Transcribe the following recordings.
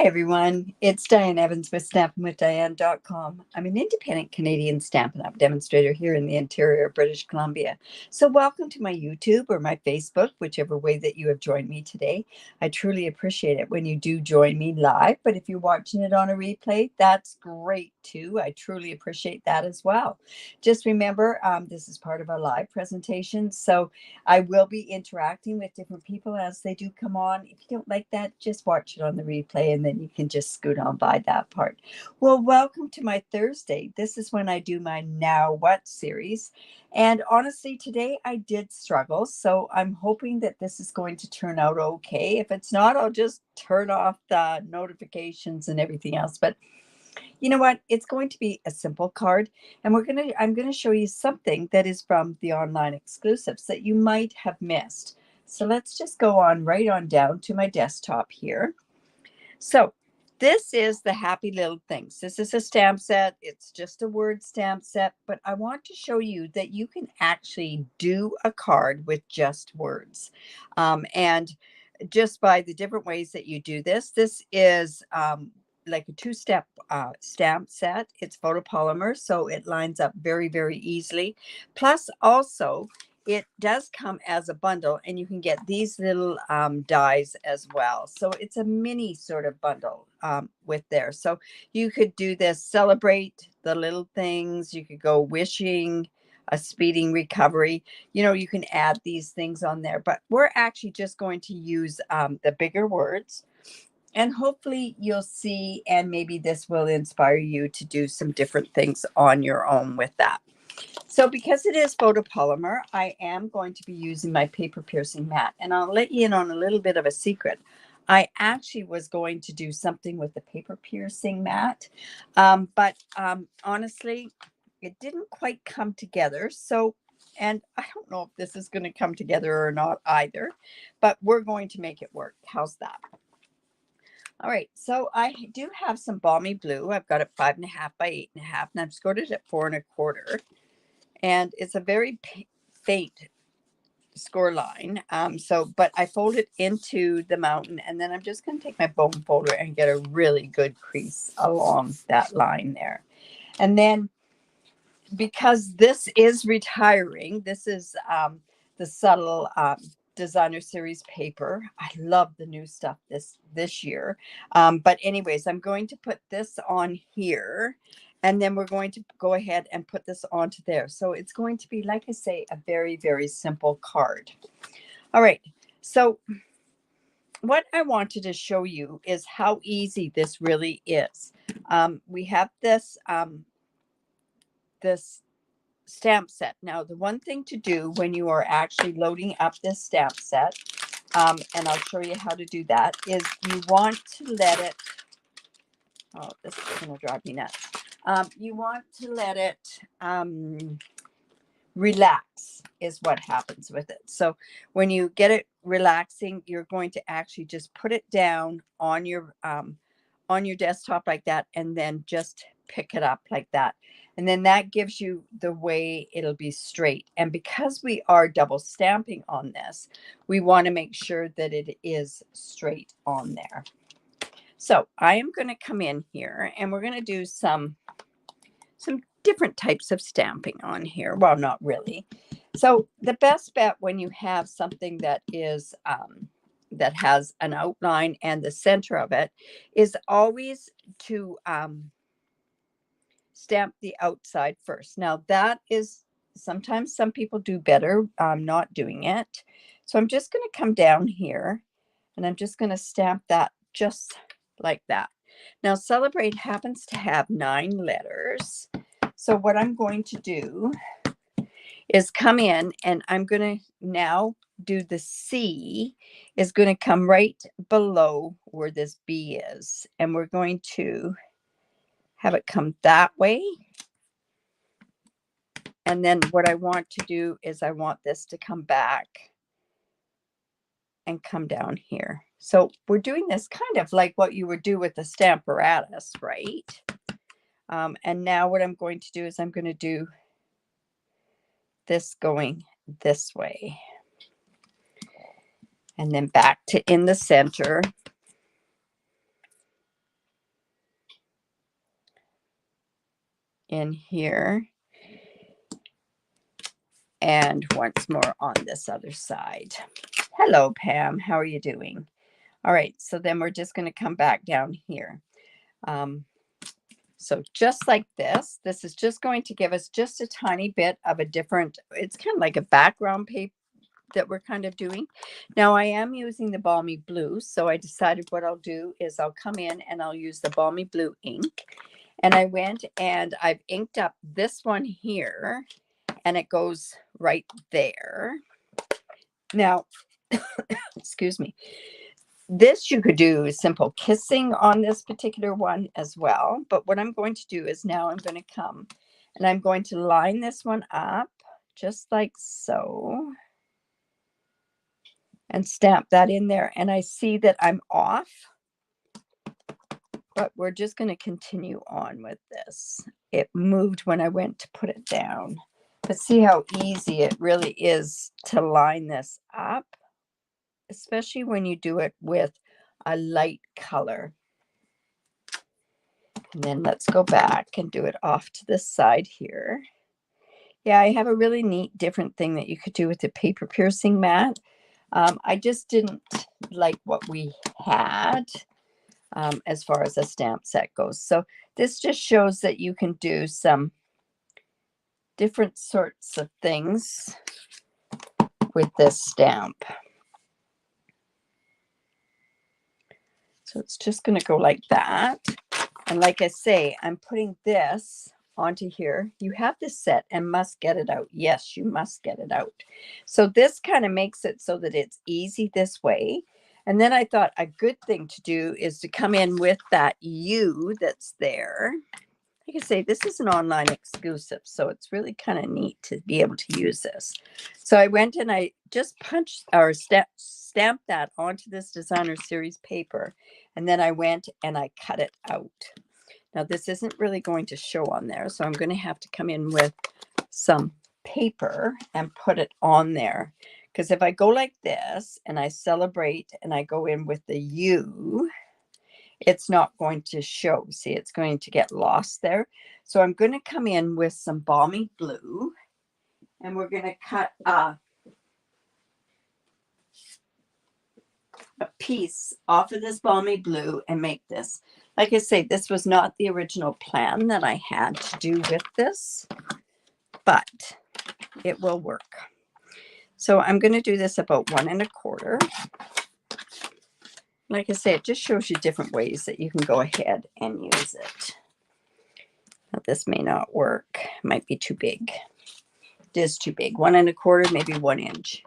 Hi everyone, it's Diane Evans with stampinwithdiane.com. I'm an independent Canadian Stampin' Up demonstrator here in the interior of British Columbia. So welcome to my YouTube or my Facebook, whichever way that you have joined me today. I truly appreciate it when you do join me live, but if you're watching it on a replay, that's great too. I truly appreciate that as well. Just remember, this is part of a live presentation, so I will be interacting with different people as they do come on. If you don't like that, just watch it on the replay and then you can just scoot on by that part. Well, welcome to my Thursday. This is when I do my Now What series. And honestly, today I did struggle. So I'm hoping that this is going to turn out okay. If it's not, I'll just turn off the notifications and everything else. But you know what? It's going to be a simple card, and I'm going to show you something that is from the online exclusives that you might have missed. So let's just go on right on down to my desktop here. So this is the Happy Little Things. This is a stamp set. It's just a word stamp set, but I want to show you that you can actually do a card with just words. And just by the different ways that you do this, this is like a two-step stamp set. It's photopolymer, so it lines up very, very easily. Plus, also, it does come as a bundle, and you can get these little dies as well. So it's a mini sort of bundle with there. So you could do this, celebrate the little things. You could go wishing a speeding recovery. You know, you can add these things on there, but we're actually just going to use the bigger words. And hopefully you'll see, and maybe this will inspire you to do some different things on your own with that. So because it is photopolymer, I am going to be using my paper piercing mat. And I'll let you in on a little bit of a secret. I actually was going to do something with the paper piercing mat. But honestly, it didn't quite come together. So, and I don't know if this is going to come together or not either. But we're going to make it work. How's that? All right, so I do have some balmy blue. I've got it 5.5 by 8.5, and I've scored it at 4.25. And it's a very faint score line. But I fold it into the mountain, and then I'm just going to take my bone folder and get a really good crease along that line there. And then because this is retiring, this is the subtle designer series paper. I love the new stuff this year. But anyways, I'm going to put this on here, and then we're going to go ahead and put this onto there. So it's going to be, like I say, a very, very simple card. All right. So what I wanted to show you is how easy this really is. We have this this stamp set. Now, the one thing to do when you are actually loading up this stamp set, and I'll show you how to do that, is you want to let it, oh, this is going to drive me nuts. You want to let it relax is what happens with it. So when you get it relaxing, you're going to actually just put it down on your desktop like that, and then just pick it up like that. And then that gives you the way it'll be straight. And because we are double stamping on this, we want to make sure that it is straight on there. So I am going to come in here, and we're going to do some different types of stamping on here. Well, not really. So the best bet when you have something that is that has an outline and the center of it is always to stamp the outside first. Now that is, sometimes some people do better not doing it. So I'm just going to come down here, and I'm just going to stamp that just like that. Now Celebrate happens to have 9 letters. So what I'm going to do is come in, and I'm going to now do the C is going to come right below where this B is. And we're going to have it come that way. And then what I want to do is I want this to come back and come down here. So we're doing this kind of like what you would do with the Stamparatus, right? And now what I'm going to do is I'm going to do this going this way. And then back to in the center. in here. And once more on this other side. Hello, Pam. How are you doing? All right, so then we're just going to come back down here. So just like this is just going to give us just a tiny bit of a different, it's kind of like a background paper that we're kind of doing. Now I am using the Balmy Blue, so I decided what I'll do is I'll come in and I'll use the Balmy Blue ink. And I went and I've inked up this one here, and it goes right there. Now, excuse me. This you could do simple kissing on this particular one as well. But what I'm going to do is now I'm going to come and I'm going to line this one up just like so. And stamp that in there. And I see that I'm off. But we're just going to continue on with this. It moved when I went to put it down. But see how easy it really is to line this up, especially when you do it with a light color. And then let's go back and do it off to this side here. Yeah, I have a really neat different thing that you could do with the paper piercing mat. I just didn't like what we had as far as a stamp set goes. So this just shows that you can do some different sorts of things with this stamp. So it's just going to go like that. And like I say, I'm putting this onto here. You have this set and must get it out. Yes, you must get it out. So this kind of makes it so that it's easy this way. And then I thought a good thing to do is to come in with that U that's there. Like I say, this is an online exclusive, so it's really kind of neat to be able to use this. So I went and I just punched or stamped that onto this designer series paper, and then I went and I cut it out. Now this isn't really going to show on there, so I'm going to have to come in with some paper and put it on there. Because if I go like this and I celebrate and I go in with the U, it's not going to show. See, it's going to get lost there. So I'm going to come in with some Balmy Blue, and we're going to cut a piece off of this Balmy Blue and make this. Like I say, this was not the original plan that I had to do with this, but it will work. So I'm going to do this about 1 1/4. Like I say, it just shows you different ways that you can go ahead and use it. Now, this may not work. It might be too big. It is too big. 1 1/4, maybe 1 inch.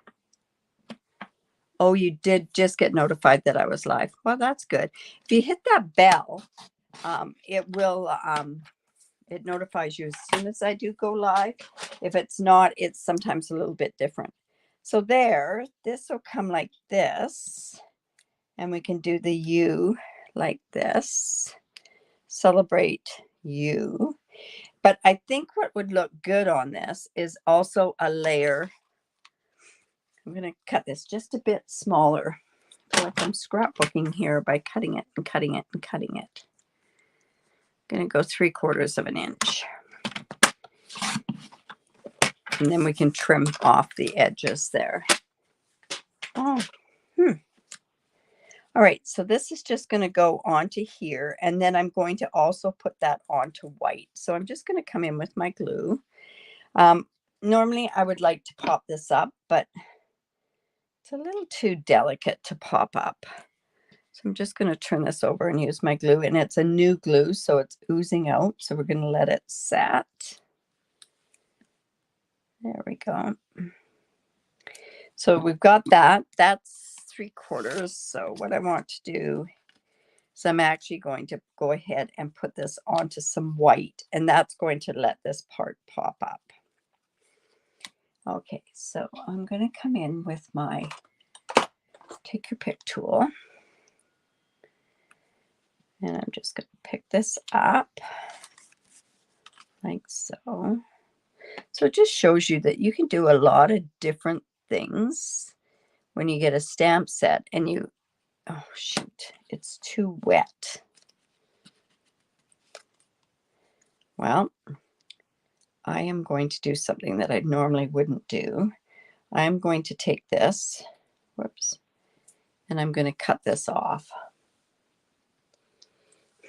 Oh, you did just get notified that I was live. Well, that's good. If you hit that bell, it will, it notifies you as soon as I do go live. If it's not, it's sometimes a little bit different. So there, this will come like this. And we can do the U like this. Celebrate U. But I think what would look good on this is also a layer. I'm going to cut this just a bit smaller. I feel like I'm scrapbooking here by cutting it and cutting it and cutting it. I'm going to go 3/4 of an inch. And then we can trim off the edges there. Oh, All right, so this is just going to go onto here, and then I'm going to also put that onto white. So I'm just going to come in with my glue. Normally, I would like to pop this up, but it's a little too delicate to pop up. So I'm just going to turn this over and use my glue, and it's a new glue, so it's oozing out. So we're going to let it set. There we go. So we've got that. That's 3/4. So what I want to do is I'm actually going to go ahead and put this onto some white, and that's going to let this part pop up. Okay, so I'm going to come in with my take your pick tool, and I'm just going to pick this up like so. So it just shows you that you can do a lot of different things when you get a stamp set and you, oh shoot, it's too wet. Well, I am going to do something that I normally wouldn't do. I'm going to take this, whoops, and I'm going to cut this off.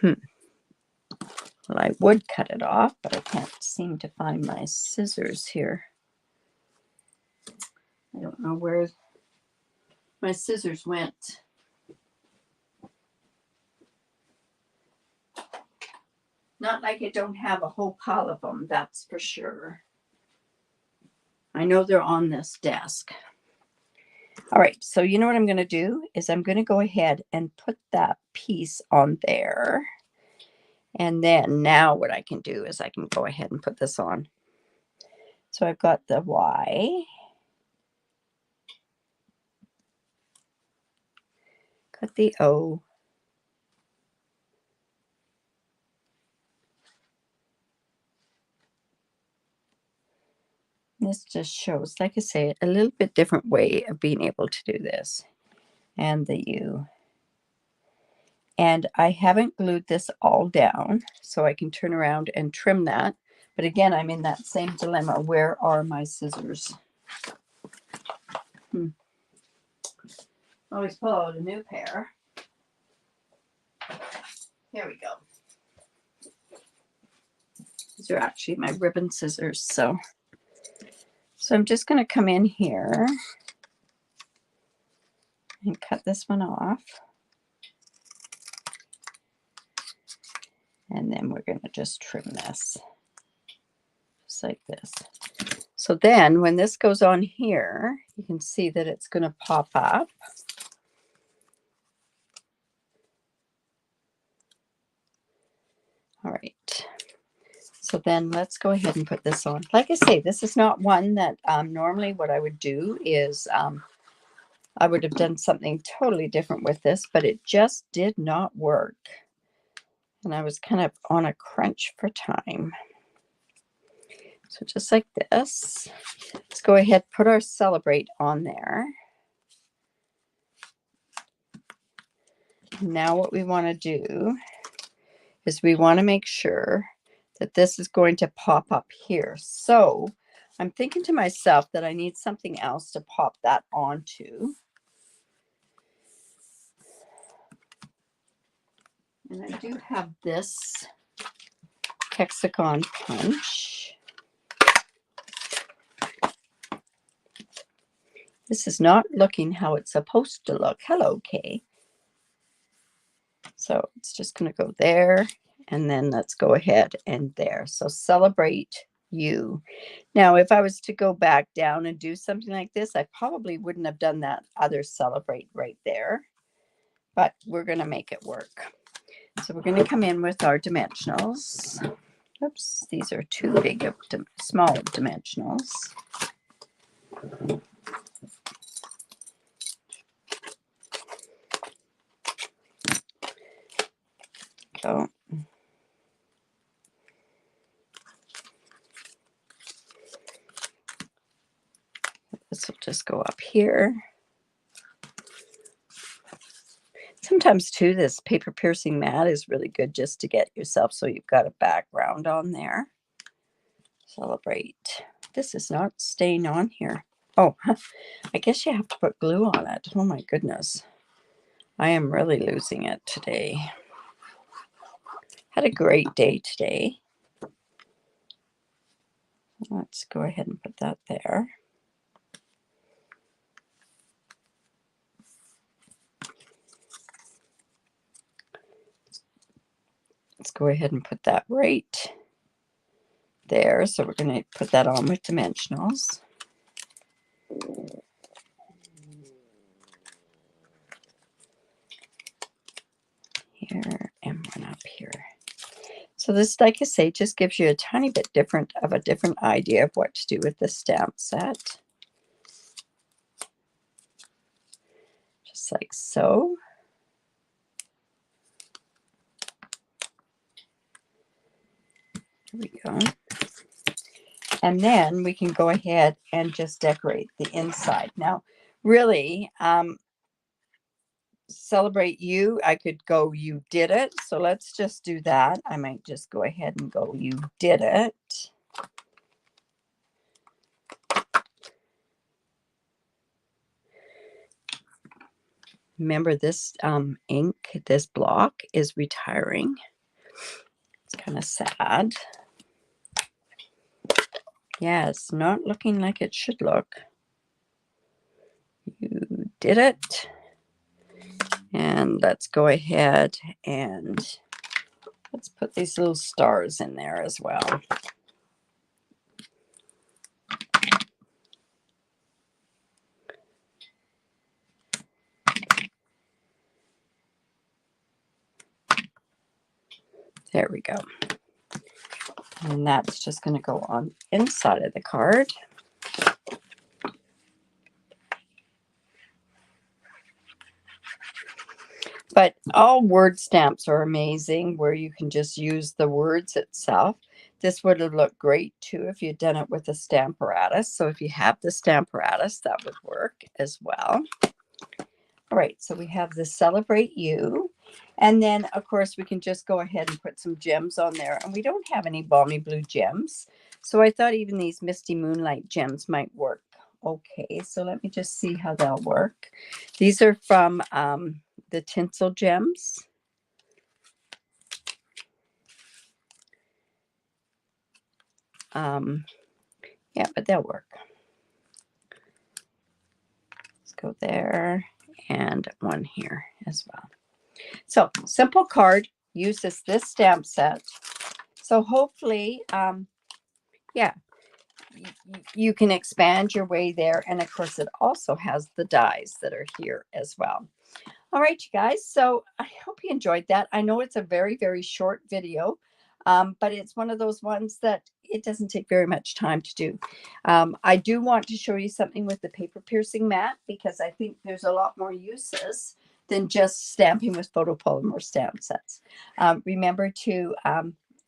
Well, I would cut it off, but I can't seem to find my scissors here. I don't know where my scissors went. Not like I don't have a whole pile of them, that's for sure. I know they're on this desk. All right, so you know what I'm going to do is I'm going to go ahead and put that piece on there. And then now what I can do is I can go ahead and put this on. So I've got the Y. Got the O. This just shows, like I say, a little bit different way of being able to do this. And the U. And I haven't glued this all down, so I can turn around and trim that. But again, I'm in that same dilemma. Where are my scissors? Always pull out a new pair. Here we go. These are actually my ribbon scissors. So I'm just going to come in here and cut this one off. And then we're going to just trim this. Just like this. So then when this goes on here, you can see that it's going to pop up. All right. So then let's go ahead and put this on. Like I say, this is not one that normally what I would do is I would have done something totally different with this, but it just did not work. And I was kind of on a crunch for time. So just like this, let's go ahead, put our Celebrate on there. Now what we want to do is we want to make sure that this is going to pop up here. So I'm thinking to myself that I need something else to pop that onto. And I do have this hexagon punch. This is not looking how it's supposed to look. Hello, Kay. So it's just going to go there, and then let's go ahead and there. So Celebrate You. Now, if I was to go back down and do something like this, I probably wouldn't have done that other Celebrate right there, but we're going to make it work. So we're going to come in with our dimensionals. Oops, these are too big of small dimensionals. So this will just go up here. Sometimes too, this paper piercing mat is really good just to get yourself so you've got a background on there. Celebrate. This is not staying on here. Oh, I guess you have to put glue on it. Oh my goodness. I am really losing it today. Had a great day today. Let's go ahead and put that there. Let's go ahead and put that right there. So we're going to put that on with dimensionals. Here and one up here. So this, like I say, just gives you a tiny bit different idea of what to do with the stamp set. Just like so. There we go. And then we can go ahead and just decorate the inside. Now, really, Celebrate You, I could go You Did It. So let's just do that. I might just go ahead and go You Did It. Remember, this ink, this block is retiring. It's kind of sad. Yeah, it's not looking like it should look. You did it. And let's go ahead and let's put these little stars in there as well. There we go. And that's just going to go on inside of the card. But all word stamps are amazing where you can just use the words itself. This would have looked great too if you'd done it with a Stamparatus. So if you have the Stamparatus, that would work as well. All right, so we have the Celebrate You. And then, of course, we can just go ahead and put some gems on there. And we don't have any balmy blue gems. So I thought even these Misty Moonlight gems might work. Okay, so let me just see how they'll work. These are from the Tinsel Gems. Yeah, but they'll work. Let's go there and one here as well. So simple card uses this stamp set. So hopefully, yeah, you can expand your way there. And of course, it also has the dies that are here as well. All right, you guys. So I hope you enjoyed that. I know it's a very, very short video, but it's one of those ones that it doesn't take very much time to do. I do want to show you something with the paper piercing mat because I think there's a lot more uses than just stamping with photopolymer stamp sets. Remember to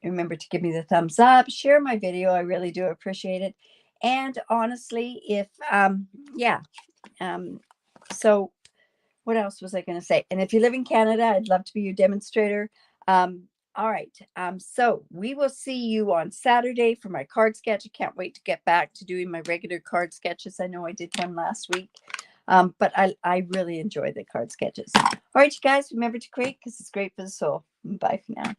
give me the thumbs up, share my video. I really do appreciate it. And honestly, if so what else was I going to say? And if you live in Canada, I'd love to be your demonstrator. All right. So we will see you on Saturday for my card sketch. I can't wait to get back to doing my regular card sketches. I know I did one last week, but I really enjoy the card sketches. All right, you guys, remember to create because it's great for the soul. Bye for now.